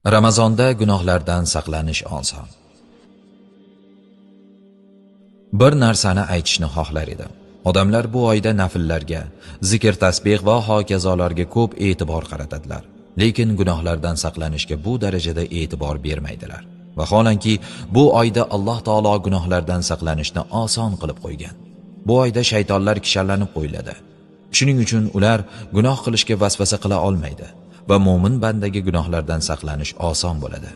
Ramazonda gunohlardan saqlanish oson. Bir narsani aytishni xohlar edim. Odamlar bu oyda nafillarga, zikr, tasbih va hokazolarga ko'p e'tibor qaratadilar. Lekin gunohlardan saqlanishga bu darajada e'tibor bermaydilar. Vaholanki, bu oyda Alloh taolo gunohlardan saqlanishni oson qilib qo'ygan. Bu oyda shaytonlar kishanlanib qo'yiladi. Shuning uchun ular gunoh qilishga vasvasa qila olmaydi va mo'min bandaga gunohlardan saqlanish oson bo'ladi.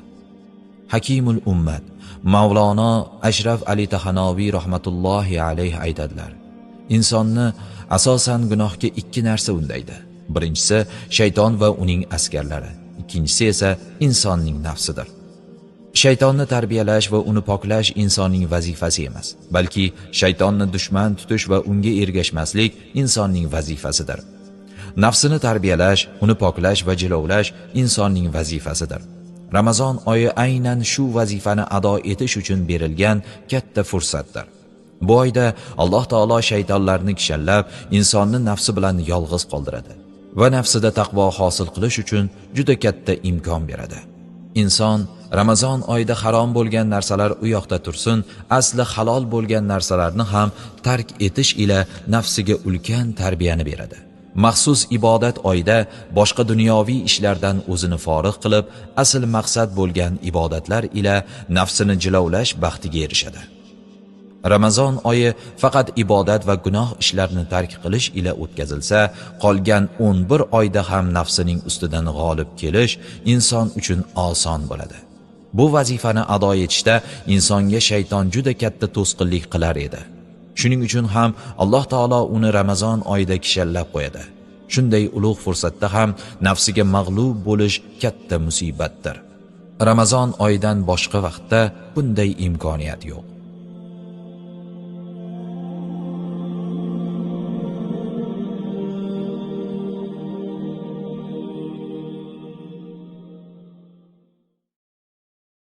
Hakimul ummat Mavlono Ashraf Ali Tahanoviy rahmatullohi alayhi aytadilar: insonni asosan gunohga ikki narsa undaydi. Birinchisi shayton va uning askarlari, ikkinchisi esa insonning nafsidir. Shaytonni tarbiyalash va uni poklash insonning vazifasi emas, balki shaytonni dushman tutish va unga ergashmaslik insonning vazifasidir. Nafsini tarbiyalash, uni poklash va jilovlash insonning vazifasidir. Ramazon oyi aynan shu vazifani ado etish uchun berilgan katta fursatdir. Bu oyda Alloh taolo shaytonlarni kishallab, insonni nafsi bilan yolg'iz qoldiradi va nafsida taqvo hosil qilish uchun juda katta imkon beradi. Inson Ramazon oyida harom bo'lgan narsalar u yoqda tursin, asli halol bo'lgan narsalarni ham tark etish ila nafsiga ulkan tarbiyani beradi. Maxsus ibodat oyida boshqa dunyoviy ishlardan o'zini forig' qilib, asl maqsad bo'lgan ibodatlar ila nafsini jilovlash baxtiga erishadi. Ramazon oyi faqat ibodat va gunoh ishlarni tark qilish ila o'tkazilsa, qolgan 11 oyda ham nafsining ustidan g'olib kelish inson uchun oson bo'ladi. Bu vazifani ado etishda insonga shayton juda katta to'sqinlik qilar edi. Shuning uchun ham Alloh taolo uni Ramazon oyida kishallab qo'yadi. Shunday ulug' fursatda ham nafsiga mag'lub bo'lish katta musibatdir. Ramazon oyidan boshqa vaqtda bunday imkoniyat yo'q.